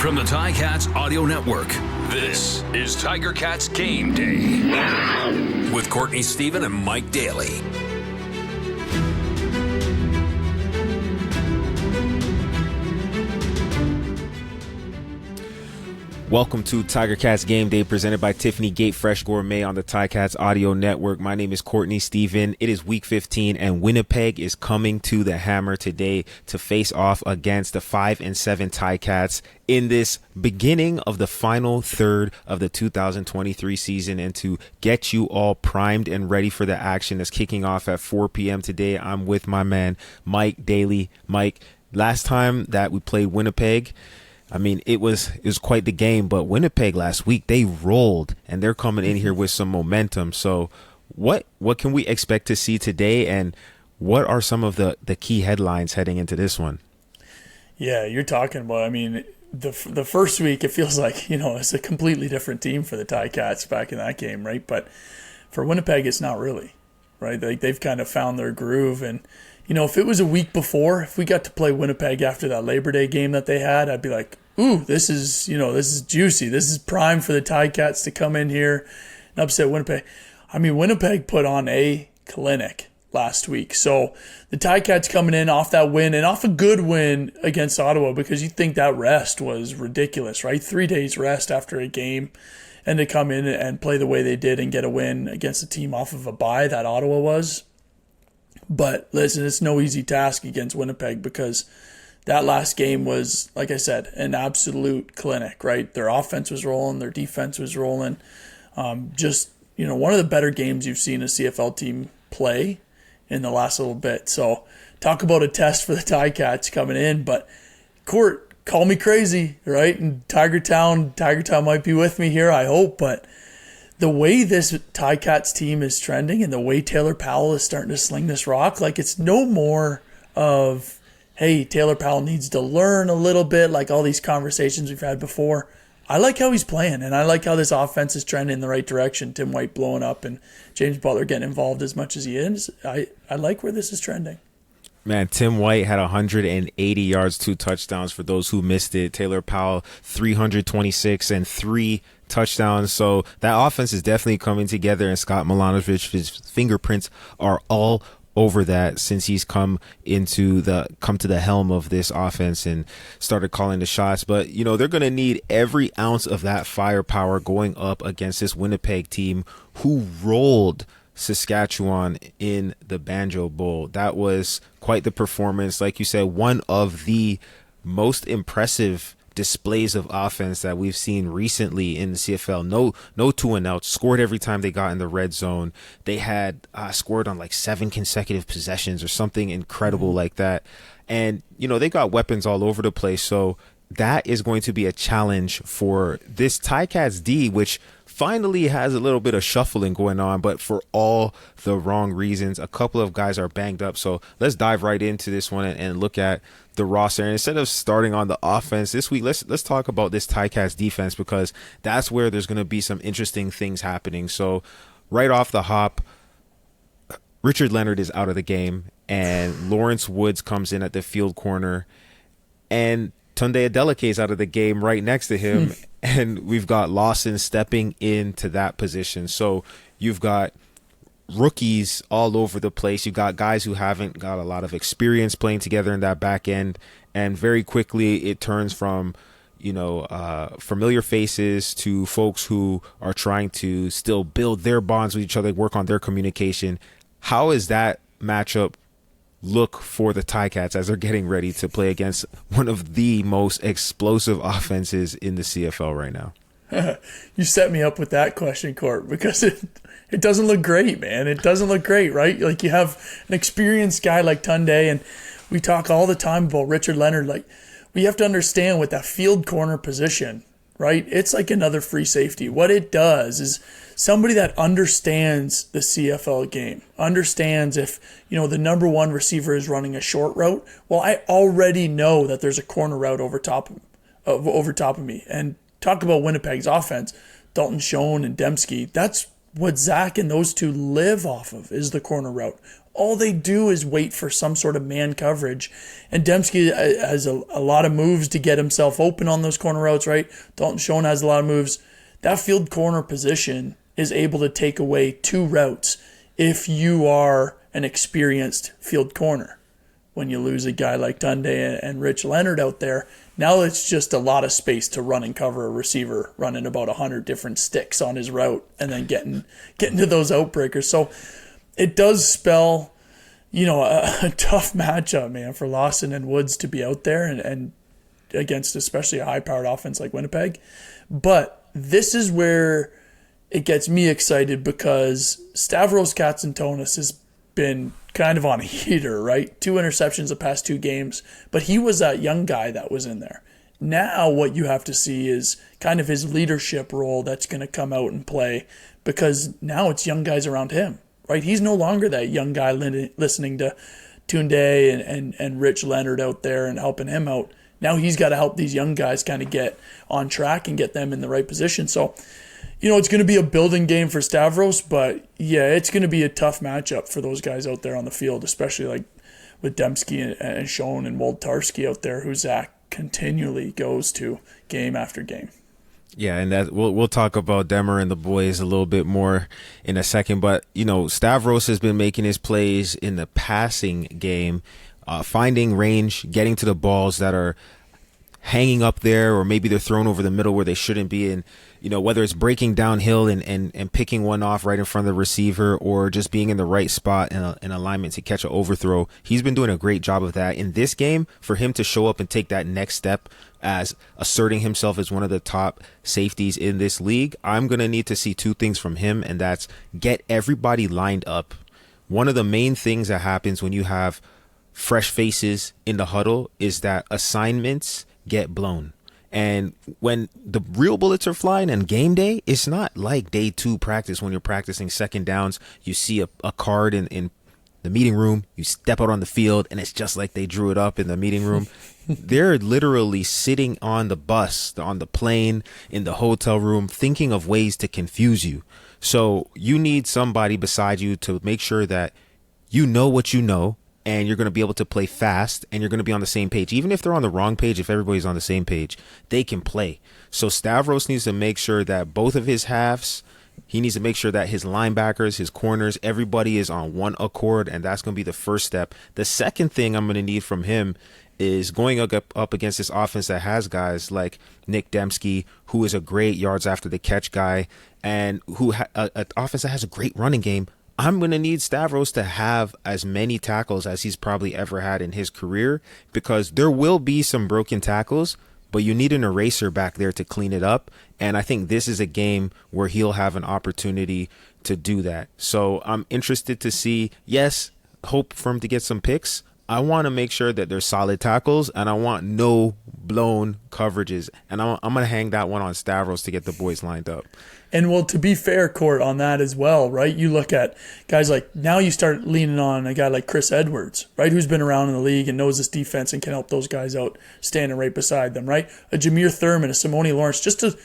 From the Ticats Audio Network, this is Tiger Cats Game Day with Courtney Stephen and Mike Daly. Welcome to Tiger Cats Game Day, presented by Tiffany Gate Fresh Gourmet on the Ticats Audio Network. My name is Courtney Stephen. It is Week 15, and Winnipeg is coming to the Hammer today to face off against the 5-7 Ticats in this beginning of the final third of the 2023 season. And to get you all primed and ready for the action that's kicking off at 4 p.m. today, I'm with my man, Mike Daly. Mike, last time that we played Winnipeg, I mean, it was quite the game, but Winnipeg last week, they rolled, and they're coming in here with some momentum. So what can we expect to see today, and what are some of the key headlines heading into this one? Yeah, you're talking about, I mean, the first week, it feels like, it's a completely different team for the Ticats back in that game, right? But for Winnipeg, it's not really, right? Like, they've kind of found their groove, and if it was a week before, if we got to play Winnipeg after that Labor Day game that they had, I'd be like, ooh, this is juicy. This is prime for the Ticats to come in here and upset Winnipeg. I mean, Winnipeg put on a clinic last week. So the Ticats coming in off that win and off a good win against Ottawa, because you think that rest was ridiculous, right? 3 days rest after a game, and to come in and play the way they did and get a win against a team off of a bye that Ottawa was. But listen, it's no easy task against Winnipeg, because that last game was, like I said, an absolute clinic, right? Their offense was rolling, their defense was rolling. One of the better games you've seen a CFL team play in the last little bit. So talk about a test for the Ticats coming in. But Court, call me crazy, right? And Tiger Town might be with me here, I hope. But the way this Ticats team is trending and the way Taylor Powell is starting to sling this rock, like, it's no more of, hey, Taylor Powell needs to learn a little bit, like all these conversations we've had before. I like how he's playing, and I like how this offense is trending in the right direction. Tim White blowing up and James Butler getting involved as much as he is. I like where this is trending. Man, Tim White had 180 yards, 2 touchdowns for those who missed it. Taylor Powell, 326 and 3 touchdowns. So that offense is definitely coming together, and Scott Milanovich's fingerprints are all over that since he's come to the helm of this offense and started calling the shots. But they're going to need every ounce of that firepower going up against this Winnipeg team who rolled Saskatchewan in the Banjo Bowl. That was quite the performance. Like you said, one of the most impressive displays of offense that we've seen recently in the CFL. No 2 and outs, scored every time they got in the red zone. They had scored on like 7 consecutive possessions or something incredible like that. And they got weapons all over the place. So that is going to be a challenge for this Ticats D, which finally has a little bit of shuffling going on, but for all the wrong reasons. A couple of guys are banged up. So let's dive right into this one and look at the roster. And instead of starting on the offense this week, let's talk about this Ticats defense, because that's where there's going to be some interesting things happening. So right off the hop, Richard Leonard is out of the game, and Lawrence Woods comes in at the field corner, and Tunde Adeleke is out of the game right next to him, and we've got Lawson stepping into that position. So you've got rookies all over the place. You've got guys who haven't got a lot of experience playing together in that back end, and very quickly it turns from familiar faces to folks who are trying to still build their bonds with each other, work on their communication. How is that matchup look for the Ticats as they're getting ready to play against one of the most explosive offenses in the CFL right now? You set me up with that question, Court, because it doesn't look great, man. It doesn't look great, right? Like, you have an experienced guy like Tunde, and we talk all the time about Richard Leonard. Like, we have to understand with that field corner position, right? It's like another free safety. What it does is somebody that understands the CFL game, understands if, the number one receiver is running a short route. Well, I already know that there's a corner route over top of me. And talk about Winnipeg's offense, Dalton Schoen and Dembski. That's what Zach and those two live off of, is the corner route. all they do is wait for some sort of man coverage. And Dembski has a lot of moves to get himself open on those corner routes, right? Dalton Schoen has a lot of moves. That field corner position is able to take away 2 routes if you are an experienced field corner. When you lose a guy like Dundee and Rich Leonard out there, now it's just a lot of space to run and cover a receiver running about 100 different sticks on his route and then getting to those outbreakers. So it does spell, a tough matchup, man, for Lawson and Woods to be out there and against especially a high-powered offense like Winnipeg. But this is where it gets me excited because Stavros Katsantonis has been kind of on a heater, right? 2 interceptions the past 2 games, but he was that young guy that was in there. Now what you have to see is kind of his leadership role that's going to come out and play because now it's young guys around him, right? He's no longer that young guy listening to Tunde and Rich Leonard out there and helping him out. Now he's got to help these young guys kind of get on track and get them in the right position. So, it's going to be a building game for Stavros, but yeah, it's going to be a tough matchup for those guys out there on the field, especially like with Dembski and Schoen and Woltarski out there, who Zach continually goes to game after game. Yeah, and that we'll talk about Demmer and the boys a little bit more in a second, but Stavros has been making his plays in the passing game, finding range, getting to the balls that are hanging up there, or maybe they're thrown over the middle where they shouldn't be. And, whether it's breaking downhill and picking one off right in front of the receiver, or just being in the right spot in alignment to catch an overthrow, he's been doing a great job of that. In this game, for him to show up and take that next step as asserting himself as one of the top safeties in this league, I'm going to need to see 2 things from him, and that's get everybody lined up. One of the main things that happens when you have fresh faces in the huddle is that assignments get blown. And when the real bullets are flying on game day, it's not like day 2 practice when you're practicing second downs. You see a card in the meeting room, you step out on the field, and it's just like they drew it up in the meeting room. They're literally sitting on the bus, on the plane, in the hotel room, thinking of ways to confuse you. So you need somebody beside you to make sure that you know what you know, and you're going to be able to play fast, and you're going to be on the same page. Even if they're on the wrong page, if everybody's on the same page, they can play. So Stavros needs to make sure that both of his halves, he needs to make sure that his linebackers, his corners, everybody is on one accord, and that's going to be the first step. The second thing I'm going to need from him is going up against this offense that has guys like Nick Dembski, who is a great yards after the catch guy, and who an offense that has a great running game. I'm going to need Stavros to have as many tackles as he's probably ever had in his career, because there will be some broken tackles, but you need an eraser back there to clean it up. And I think this is a game where he'll have an opportunity to do that. So I'm interested to see, yes, hope for him to get some picks. I want to make sure that there's solid tackles, and I want no blown coverages. And I'm going to hang that one on Stavros to get the boys lined up. And well, to be fair, Court, on that as well, right? You look at guys like, now you start leaning on a guy like Chris Edwards, right? Who's been around in the league and knows this defense and can help those guys out standing right beside them, right? A Jameer Thurman, a Simone Lawrence, just to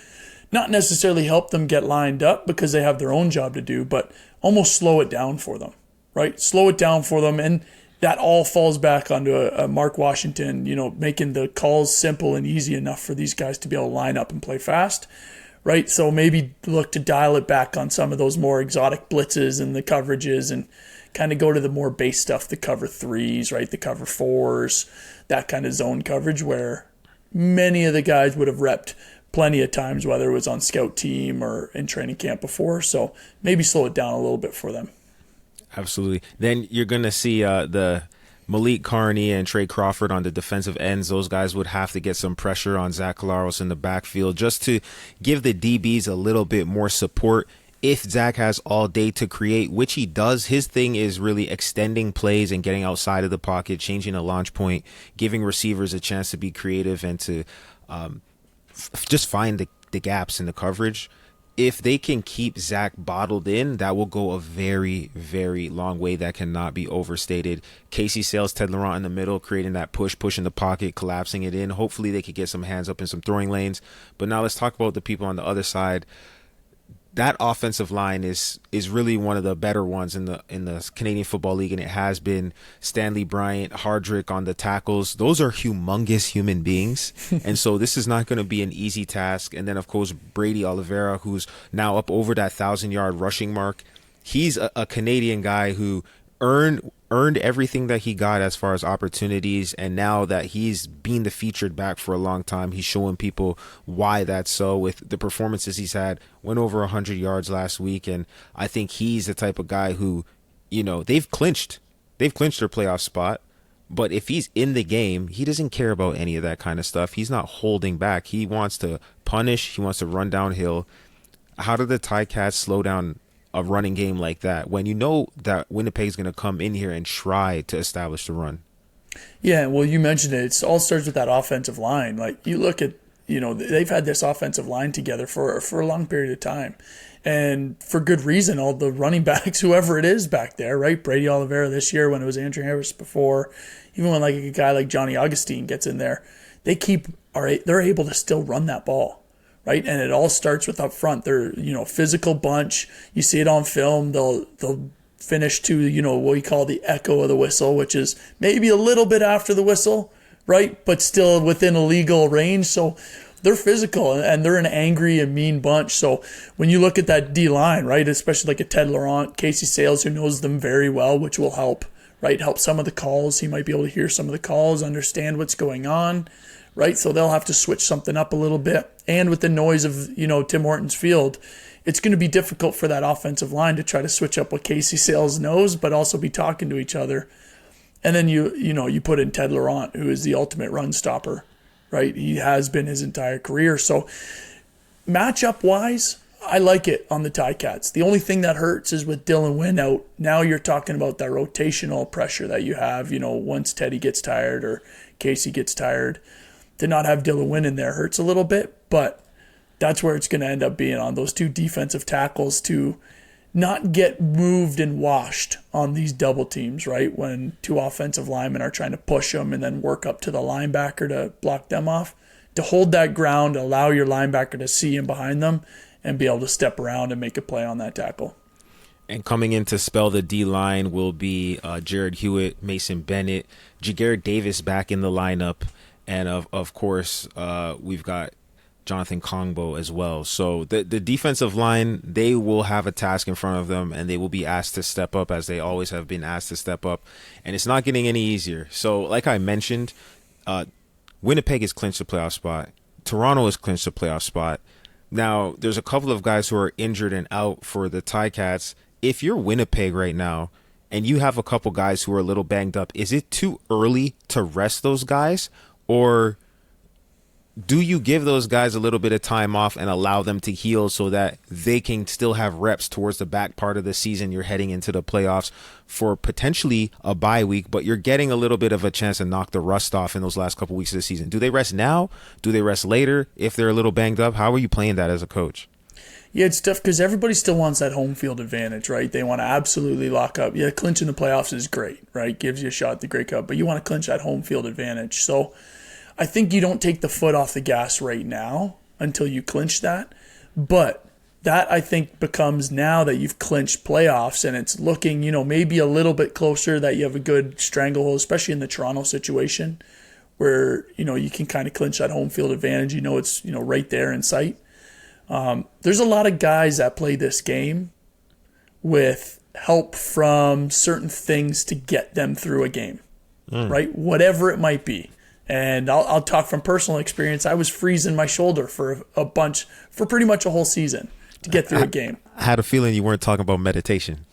not necessarily help them get lined up because they have their own job to do, but almost slow it down for them, right? Slow it down for them. And that all falls back onto a Mark Washington, making the calls simple and easy enough for these guys to be able to line up and play fast. Right, so maybe look to dial it back on some of those more exotic blitzes and the coverages, and kind of go to the more base stuff, the cover 3s, right, the cover 4s, that kind of zone coverage where many of the guys would have repped plenty of times, whether it was on scout team or in training camp before. So maybe slow it down a little bit for them. Absolutely. Then you're going to see the Malik Carney and Trey Crawford on the defensive ends. Those guys would have to get some pressure on Zach Collaros in the backfield just to give the DBs a little bit more support. If Zach has all day to create, which he does, his thing is really extending plays and getting outside of the pocket, changing a launch point, giving receivers a chance to be creative and to just find the gaps in the coverage. If they can keep Zach bottled in, that will go a very, very long way. That cannot be overstated. Casey Sales, Ted Laurent in the middle, creating that push in the pocket, collapsing it in. Hopefully they could get some hands up in some throwing lanes. But now let's talk about the people on the other side. that offensive line is really one of the better ones in the Canadian Football League, and it has been. Stanley Bryant, Hardrick on the tackles. Those are humongous human beings, and so this is not going to be an easy task. And then, of course, Brady Oliveira, who's now up over that 1,000-yard rushing mark. He's a Canadian guy who earned everything that he got as far as opportunities, and now that he's been the featured back for a long time, he's showing people why that's so with the performances he's had. Went over 100 yards last week, and I think he's the type of guy who, they've clinched their playoff spot, but if he's in the game, he doesn't care about any of that kind of stuff. He's not holding back. He wants to punish. He wants to run downhill. How do the Ticats slow down a running game like that when you know that Winnipeg's going to come in here and try to establish the run? Yeah, well, you mentioned it. It all starts with that offensive line. Like, you look at, they've had this offensive line together for a long period of time. And for good reason, all the running backs, whoever it is back there, right? Brady Oliveira this year, when it was Andrew Harris before, even when like a guy like Johnny Augustine gets in there, they're able to still run that ball. Right, and it all starts with up front. They're physical bunch. You see it on film. They'll finish to what we call the echo of the whistle, which is maybe a little bit after the whistle, right, but still within a legal range. So they're physical and they're an angry and mean bunch. So when you look at that D line, right, especially like a Ted Laurent, Casey Sales, who knows them very well, which will help, right, help some of the calls. He might be able to hear some of the calls, understand what's going on. Right, so they'll have to switch something up a little bit. And with the noise of, Tim Hortons Field, it's going to be difficult for that offensive line to try to switch up what Casey Sales knows, but also be talking to each other. And then you put in Ted Laurent, who is the ultimate run stopper, right? He has been his entire career. So matchup-wise, I like it on the Ticats. The only thing that hurts is with Dylan Wynn out. Now you're talking about that rotational pressure that you have, once Teddy gets tired or Casey gets tired. To not have Dylan Wynn in there hurts a little bit, but that's where it's going to end up being on those two defensive tackles to not get moved and washed on these double teams, right? When two offensive linemen are trying to push them and then work up to the linebacker to block them off. To hold that ground, allow your linebacker to see him behind them and be able to step around and make a play on that tackle. And coming in to spell the D-line will be Jared Hewitt, Mason Bennett, Jagarrett Davis back in the lineup. And of course, we've got Jonathan Kongbo as well. So the defensive line, they will have a task in front of them, and they will be asked to step up as they always have been asked to step up. And it's not getting any easier. So like I mentioned, Winnipeg has clinched the playoff spot. Toronto has clinched the playoff spot. Now, there's a couple of guys who are injured and out for the Ticats. If you're Winnipeg right now and you have a couple guys who are a little banged up, is it too early to rest those guys? Or do you give those guys a little bit of time off and allow them to heal so that they can still have reps towards the back part of the season? You're heading into the playoffs for potentially a bye week, but you're getting a little bit of a chance to knock the rust off in those last couple weeks of the season. Do they rest now? Do they rest later if they're a little banged up? How are you playing that as a coach? Yeah, it's tough because everybody still wants that home field advantage, right? They want to absolutely lock up. Yeah, clinching the playoffs is great, right? Gives you a shot at the Grey Cup, but you want to clinch that home field advantage. So I think you don't take the foot off the gas right now until you clinch that. But that, I think, becomes now that you've clinched playoffs and it's looking, maybe a little bit closer that you have a good stranglehold, especially in the Toronto situation where, you can kind of clinch that home field advantage. It's, right there in sight. There's a lot of guys that play this game with help from certain things to get them through a game, right? Whatever it might be. And I'll talk from personal experience. I was freezing my shoulder for pretty much a whole season to get through a game. I had a feeling you weren't talking about meditation.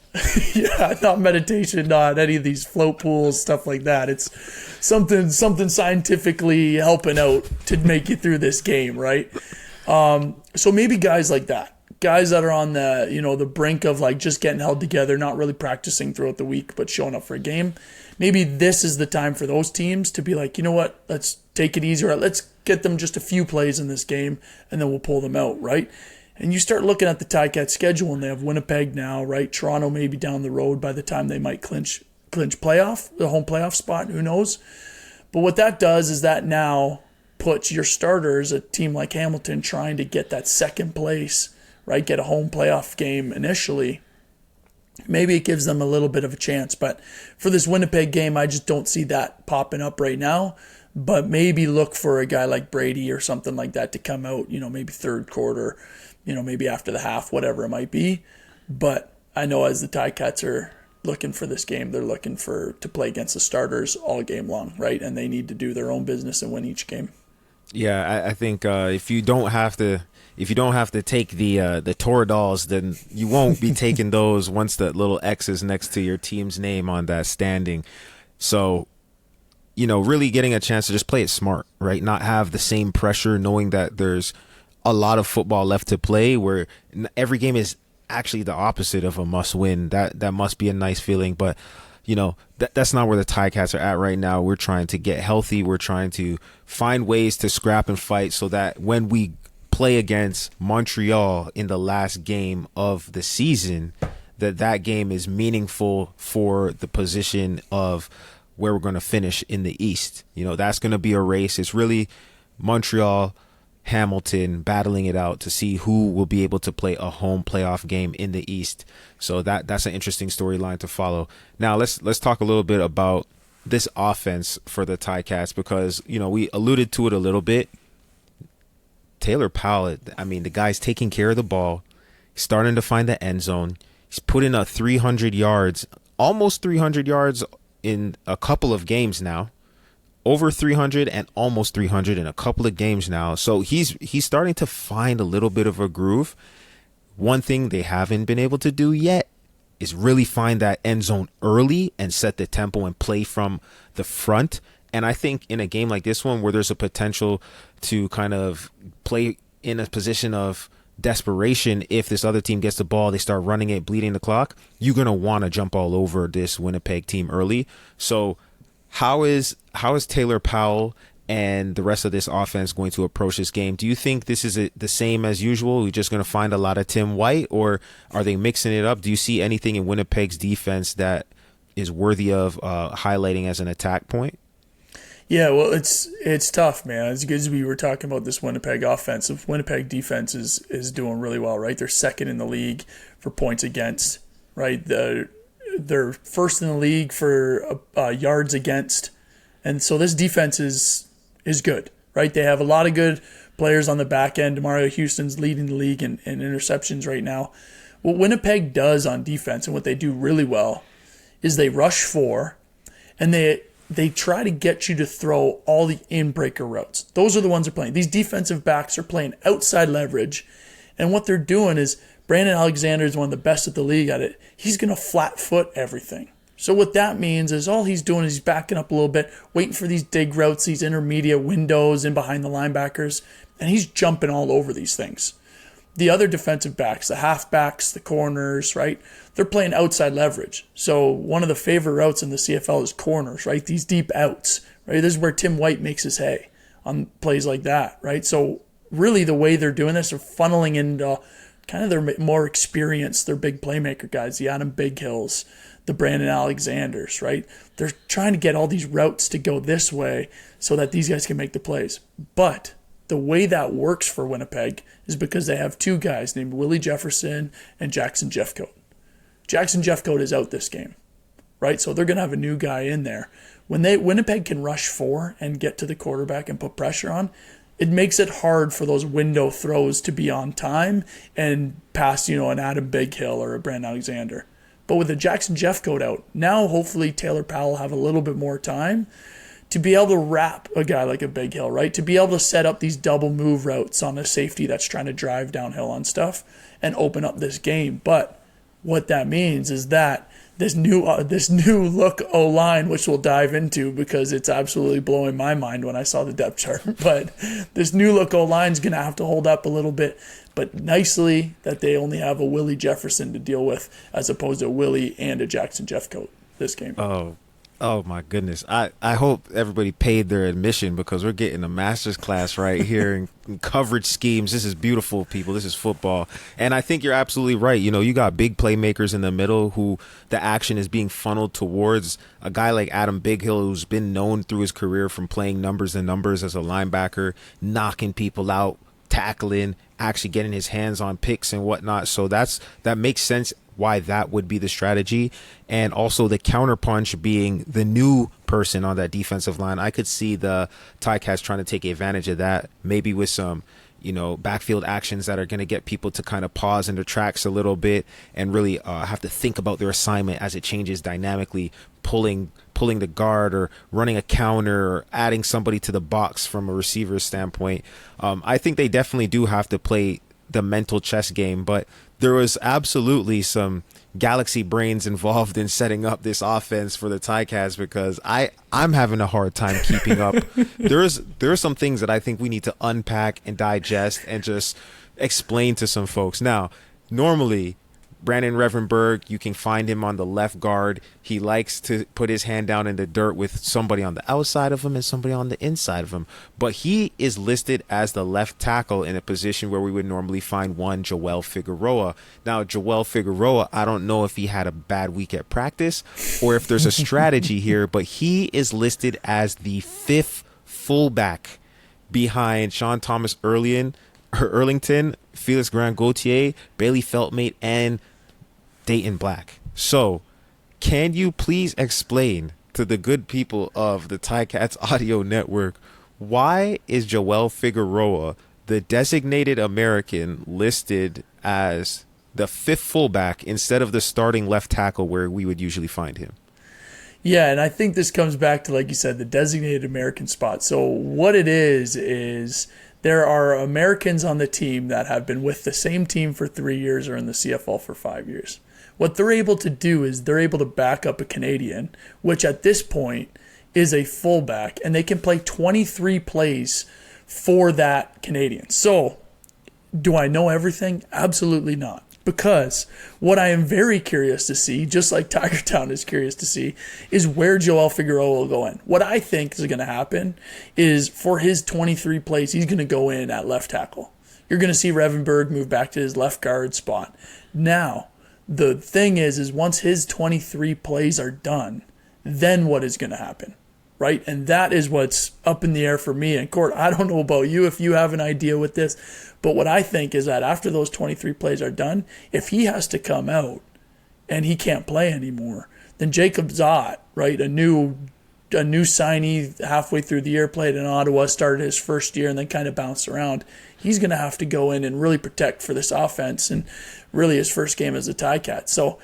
Yeah, not meditation, not any of these float pools, stuff like that. It's something scientifically helping out to make you through this game, right? So maybe guys like that, guys that are on the, the brink of like just getting held together, not really practicing throughout the week, but showing up for a game. Maybe this is the time for those teams to be like, you know what, let's take it easier. Let's get them just a few plays in this game and then we'll pull them out, right? And you start looking at the Ticats schedule and they have Winnipeg now, right? Toronto maybe down the road by the time they might clinch the home playoff spot, who knows? But what that does is that now puts your starters, a team like Hamilton, trying to get that second place, right? Get a home playoff game initially. Maybe it gives them a little bit of a chance. But for this Winnipeg game, I just don't see that popping up right now. But maybe look for a guy like Brady or something like that to come out, maybe third quarter, maybe after the half, whatever it might be. But I know as the Ticats are looking for this game, they're looking to play against the starters all game long, right? And they need to do their own business and win each game. Yeah, I think if you don't have to take the Toradals, then you won't be taking those once the little X is next to your team's name on that standing. So, really getting a chance to just play it smart, right? Not have the same pressure, knowing that there's a lot of football left to play, where every game is actually the opposite of a must win. That must be a nice feeling, but that's not where the Ticats are at right now. We're trying to get healthy. We're trying to find ways to scrap and fight so that when we play against Montreal in the last game of the season, that game is meaningful for the position of where we're going to finish in the East. That's going to be a race. It's really Montreal, Hamilton battling it out to see who will be able to play a home playoff game in the East. So that's an interesting storyline to follow. Now let's talk a little bit about this offense for the Ticats, because we alluded to it a little bit. Taylor Powell, the guy's taking care of the ball, starting to find the end zone. He's put in almost 300 yards in a couple of games now. Over 300 and almost 300 in a couple of games now. So he's starting to find a little bit of a groove. One thing they haven't been able to do yet is really find that end zone early and set the tempo and play from the front. And I think in a game like this one, where there's a potential to kind of play in a position of desperation, if this other team gets the ball, they start running it, bleeding the clock, you're going to want to jump all over this Winnipeg team early. So how is Taylor Powell and the rest of this offense going to approach this game? Do you think this is the same as usual? We're just going to find a lot of Tim White, or are they mixing it up? Do you see anything in Winnipeg's defense that is worthy of highlighting as an attack point? Yeah, well, it's tough, man. As good as we were talking about this Winnipeg offense, Winnipeg defense is doing really well, right? They're second in the league for points against, right? They're first in the league for yards against. And so this defense is good, right? They have a lot of good players on the back end. Mario Houston's leading the league in interceptions right now. What Winnipeg does on defense, and what they do really well, is they rush four, and they try to get you to throw all the in-breaker routes. Those are the ones they're playing. These defensive backs are playing outside leverage, and what they're doing is Brandon Alexander is one of the best at the league at it. He's going to flat foot everything. So what that means is all he's doing is he's backing up a little bit, waiting for these dig routes, these intermediate windows in behind the linebackers, and he's jumping all over these things. The other defensive backs, the halfbacks, the corners, right? They're playing outside leverage. So one of the favorite routes in the CFL is corners, right? These deep outs, right? This is where Tim White makes his hay on plays like that, right? So really the way they're doing this, they're funneling into kind of their more experienced, their big playmaker guys, the Adam Bighills, the Brandon Alexanders, right? They're trying to get all these routes to go this way so that these guys can make the plays. But the way that works for Winnipeg is because they have two guys named Willie Jefferson and Jackson Jeffcoat. Jackson Jeffcoat is out this game, right? So they're going to have a new guy in there. When Winnipeg can rush four and get to the quarterback and put pressure on, it makes it hard for those window throws to be on time and pass, an Adam Bighill or a Brandon Alexander. But with the Jackson Jeffcoat out, now hopefully Taylor Powell will have a little bit more time to be able to wrap a guy like a Bighill, right? To be able to set up these double move routes on a safety that's trying to drive downhill on stuff and open up this game. But what that means is that this new look O-line, which we'll dive into because it's absolutely blowing my mind when I saw the depth chart, but this new look O-line is going to have to hold up a little bit, but nicely that they only have a Willie Jefferson to deal with as opposed to a Willie and a Jackson Jeffcoat this game. Oh my goodness. I hope everybody paid their admission, because we're getting a master's class right here in coverage schemes. This is beautiful, people. This is football. And I think you're absolutely right. You got big playmakers in the middle who the action is being funneled towards. A guy like Adam Bighill, who's been known through his career from playing numbers and numbers as a linebacker, knocking people out, tackling, actually getting his hands on picks and whatnot. So that makes sense why that would be the strategy. And also the counterpunch being the new person on that defensive line. I could see the Ticats trying to take advantage of that, maybe with some, backfield actions that are going to get people to kind of pause in their tracks a little bit and really have to think about their assignment as it changes dynamically, pulling the guard or running a counter or adding somebody to the box from a receiver standpoint. I think they definitely do have to play the mental chess game, but there was absolutely some galaxy brains involved in setting up this offense for the Ticats, because I'm having a hard time keeping up. There are some things that I think we need to unpack and digest and just explain to some folks. Now, normally Brandon Revenberg, you can find him on the left guard. He likes to put his hand down in the dirt with somebody on the outside of him and somebody on the inside of him. But he is listed as the left tackle in a position where we would normally find one Joel Figueroa. Now, Joel Figueroa, I don't know if he had a bad week at practice or if there's a strategy here, but he is listed as the fifth fullback behind Sean Thomas Erlington, Felix Grand-Gauthier, Bailey Feltmate, and Dayton Black. So, can you please explain to the good people of the Ticats Audio Network, why is Joel Figueroa, the designated American, listed as the fifth fullback instead of the starting left tackle where we would usually find him? Yeah, and I think this comes back to, like you said, the designated American spot. So what it is there are Americans on the team that have been with the same team for 3 years or in the CFL for 5 years. What they're able to do is they're able to back up a Canadian, which at this point is a fullback, and they can play 23 plays for that Canadian. So, do I know everything? Absolutely not. Because what I am very curious to see, just like Tiger Town is curious to see, is where Joel Figueroa will go in. What I think is going to happen is for his 23 plays, he's going to go in at left tackle. You're going to see Revenberg move back to his left guard spot. Now, the thing is once his 23 plays are done, then what is going to happen, right? And that is what's up in the air for me. And Court, I don't know about you if you have an idea with this, but what I think is that after those 23 plays are done, if he has to come out and he can't play anymore, then Jacob Zott, right, a new signee halfway through the year, played in Ottawa, started his first year and then kind of bounced around. He's going to have to go in and really protect for this offense, and really his first game as a Ticat. So,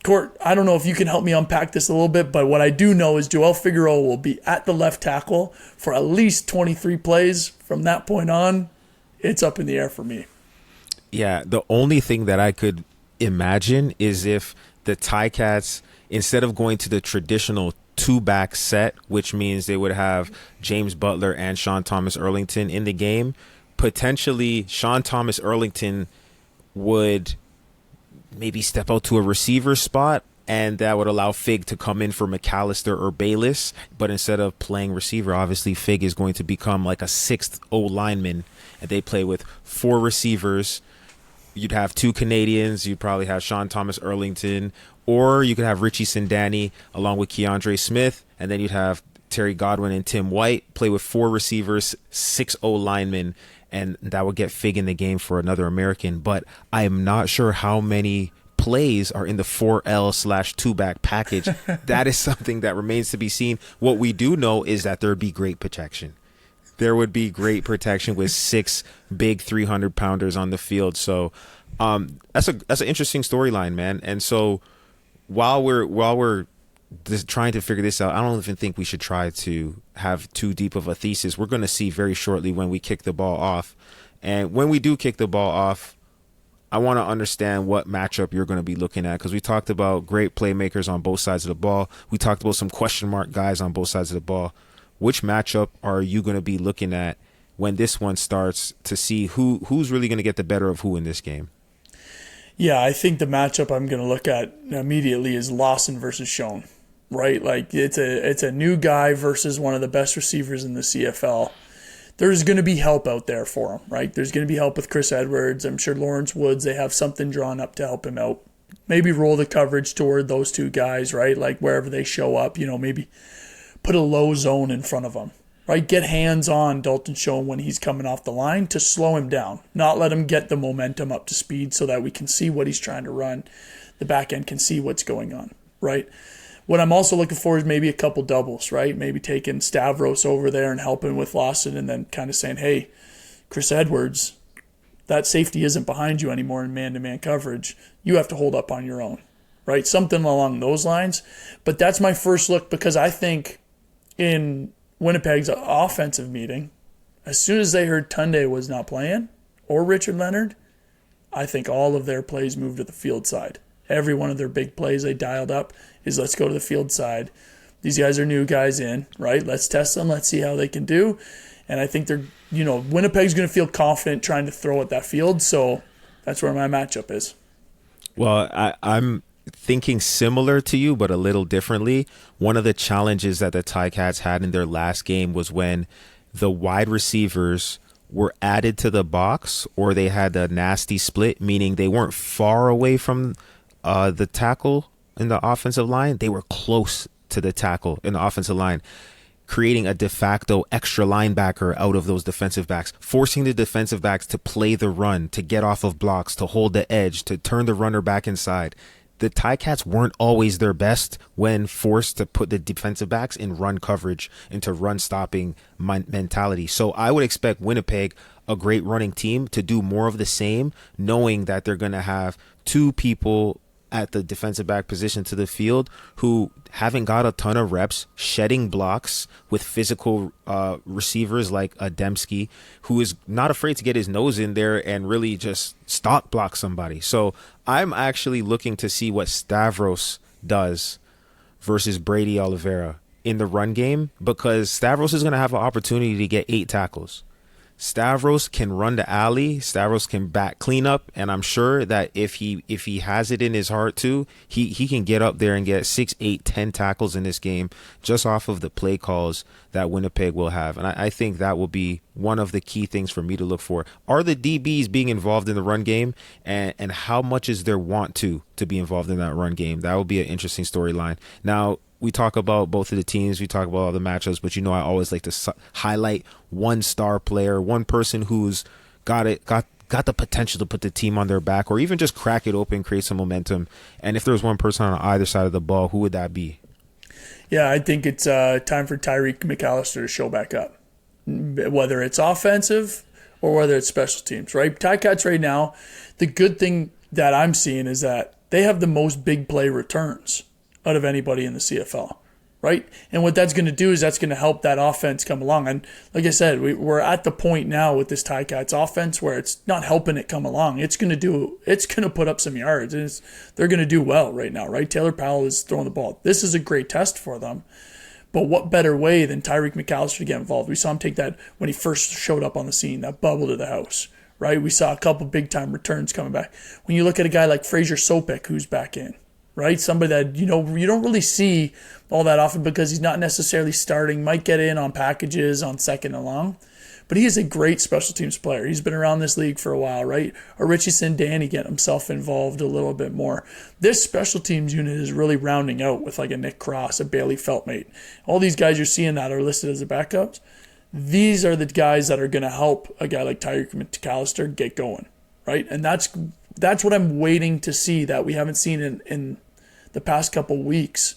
Court, I don't know if you can help me unpack this a little bit, but what I do know is Joel Figueroa will be at the left tackle for at least 23 plays. From that point on, it's up in the air for me. Yeah, the only thing that I could imagine is if the Ticats, instead of going to the traditional two-back set, which means they would have James Butler and Sean Thomas Erlington in the game, potentially Sean Thomas Erlington would maybe step out to a receiver spot, and that would allow Fig to come in for McAllister or Bayless. But instead of playing receiver, obviously Fig is going to become like a sixth O lineman, and they play with four receivers. You'd have two Canadians. You'd probably have Sean Thomas Erlington, or you could have Richie Sindani along with Keandre Smith, and then you'd have Terry Godwin and Tim White play with four receivers, 6 O linemen, and that would get Fig in the game for another American. But I am not sure how many plays are in the 4L/2-back package. That is something that remains to be seen. What we do know is that there'd be great protection. There would be great protection with 6 big 300-pounders on the field. So that's an interesting storyline, man. And so while we're just trying to figure this out, I don't even think we should try to have too deep of a thesis. We're going to see very shortly when we kick the ball off. And when we do kick the ball off, I want to understand what matchup you're going to be looking at, because we talked about great playmakers on both sides of the ball. We talked about some question mark guys on both sides of the ball. Which matchup are you going to be looking at when this one starts to see who's really going to get the better of who in this game? Yeah, I think the matchup I'm going to look at immediately is Lawson versus Schoen, right? Like it's a new guy versus one of the best receivers in the CFL. There's going to be help out there for him, right? There's going to be help with Chris Edwards. I'm sure Lawrence Woods, they have something drawn up to help him out. Maybe roll the coverage toward those two guys, right? Like wherever they show up, maybe put a low zone in front of them, right? Get hands on Dalton Schoen when he's coming off the line to slow him down, not let him get the momentum up to speed so that we can see what he's trying to run. The back end can see what's going on, right? What I'm also looking for is maybe a couple doubles, right? Maybe taking Stavros over there and helping with Lawson and then kind of saying, hey, Chris Edwards, that safety isn't behind you anymore in man-to-man coverage. You have to hold up on your own, right? Something along those lines. But that's my first look because I think in Winnipeg's offensive meeting, as soon as they heard Tunde was not playing or Richard Leonard, I think all of their plays moved to the field side. Every one of their big plays they dialed up is let's go to the field side. These guys are new guys in, right? Let's test them. Let's see how they can do. And I think Winnipeg's going to feel confident trying to throw at that field. So that's where my matchup is. Well, I'm thinking similar to you, but a little differently. One of the challenges that the Ticats had in their last game was when the wide receivers were added to the box or they had a nasty split, meaning they weren't far away from the tackle in the offensive line. They were close to the tackle in the offensive line, creating a de facto extra linebacker out of those defensive backs, forcing the defensive backs to play the run, to get off of blocks, to hold the edge, to turn the runner back inside. The Ticats weren't always their best when forced to put the defensive backs in run coverage, into run stopping mentality. So I would expect Winnipeg, a great running team, to do more of the same, knowing that they're going to have two people at the defensive back position to the field who haven't got a ton of reps shedding blocks with physical receivers like Dembski, who is not afraid to get his nose in there and really just stop block somebody. So I'm actually looking to see what Stavros does versus Brady Oliveira in the run game, because Stavros is going to have an opportunity to get 8 tackles. Stavros can run the alley. Stavros can back clean up, and I'm sure that if he has it in his heart to, he can get up there and get 6, 8, 10 tackles in this game just off of the play calls that Winnipeg will have. And I think that will be one of the key things for me to look for. Are the DBs being involved in the run game, and how much is their want to be involved in that run game? That will be an interesting storyline. Now, we talk about both of the teams, we talk about all the matchups, but I always like to highlight one star player, one person who's got the potential to put the team on their back, or even just crack it open, create some momentum. And if there's one person on either side of the ball, who would that be? Yeah, I think it's time for Tyreek McAllister to show back up, whether it's offensive or whether it's special teams, right? Ticats right now, the good thing that I'm seeing is that they have the most big play returns out of anybody in the CFL, right? And what that's going to do is that's going to help that offense come along. And like I said, we're at the point now with this Ticats offense where it's not helping it come along. It's going to put up some yards. And they're going to do well right now, right? Taylor Powell is throwing the ball. This is a great test for them. But what better way than Tyreek McAllister to get involved? We saw him take that when he first showed up on the scene, that bubble to the house, right? We saw a couple big-time returns coming back. When you look at a guy like Fraser Sopek, who's back in, right? Somebody that, you don't really see all that often because he's not necessarily starting, might get in on packages on second and long, but he is a great special teams player. He's been around this league for a while, right? Or Richardson Danny getting himself involved a little bit more. This special teams unit is really rounding out with like a Nick Cross, a Bailey Feltmate. All these guys you're seeing that are listed as the backups. These are the guys that are going to help a guy like Tyreek McAllister get going, right? And that's what I'm waiting to see that we haven't seen in the past couple weeks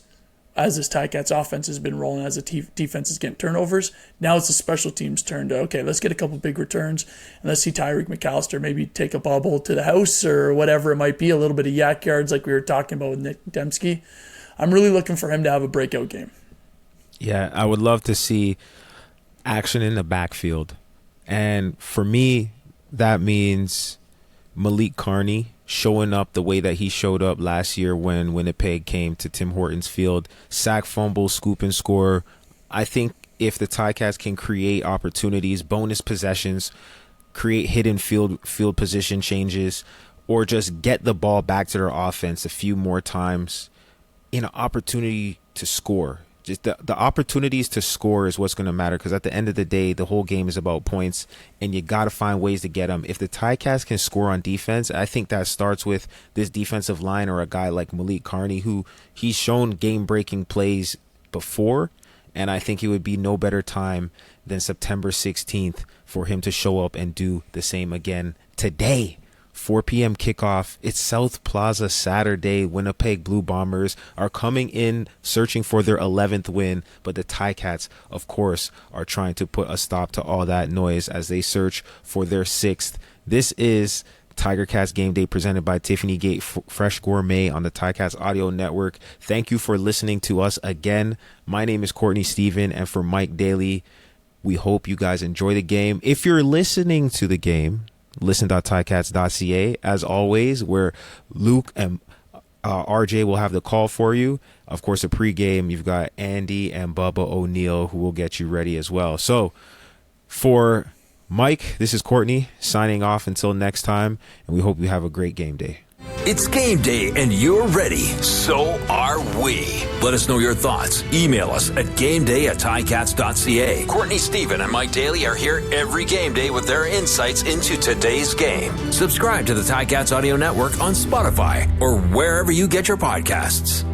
as this Ticats offense has been rolling, as the defense is getting turnovers. Now it's the special teams' turn to, okay, let's get a couple big returns, and let's see Tyreek McAllister maybe take a bubble to the house or whatever it might be, a little bit of yak yards like we were talking about with Nick Dembski. I'm really looking for him to have a breakout game. Yeah, I would love to see action in the backfield. And for me, that means Malik Carney showing up the way that he showed up last year when Winnipeg came to Tim Hortons Field. Sack, fumble, scoop, and score. I think if the Ticats can create opportunities, bonus possessions, create hidden field position changes, or just get the ball back to their offense a few more times in an opportunity to score. Just the opportunities to score is what's going to matter, because at the end of the day, the whole game is about points, and you got to find ways to get them. If the Ticats can score on defense, I think that starts with this defensive line or a guy like Malik Carney, who he's shown game-breaking plays before, and I think it would be no better time then September 16th for him to show up and do the same again today. 4 p.m. kickoff. It's South Plaza Saturday. Winnipeg Blue Bombers are coming in searching for their 11th win, but the Ticats, of course, are trying to put a stop to all that noise as they search for their 6th. This is Tiger Cats Game Day presented by Tiffany Gate Fresh Gourmet on the Ticats Audio Network. Thank you for listening to us again. My name is Courtney Stephen, and for Mike Daly, we hope you guys enjoy the game. If you're listening to the game, listen.ticats.ca, as always, where Luke and RJ will have the call for you. Of course, a pregame, you've got Andy and Bubba O'Neill who will get you ready as well. So for Mike, this is Courtney signing off until next time, and we hope you have a great game day. It's game day and you're ready. So are we. Let us know your thoughts. Email us at gameday@ticats.ca. Courtney Stephen and Mike Daly are here every game day with their insights into today's game. Subscribe to the Ticats Audio Network on Spotify or wherever you get your podcasts.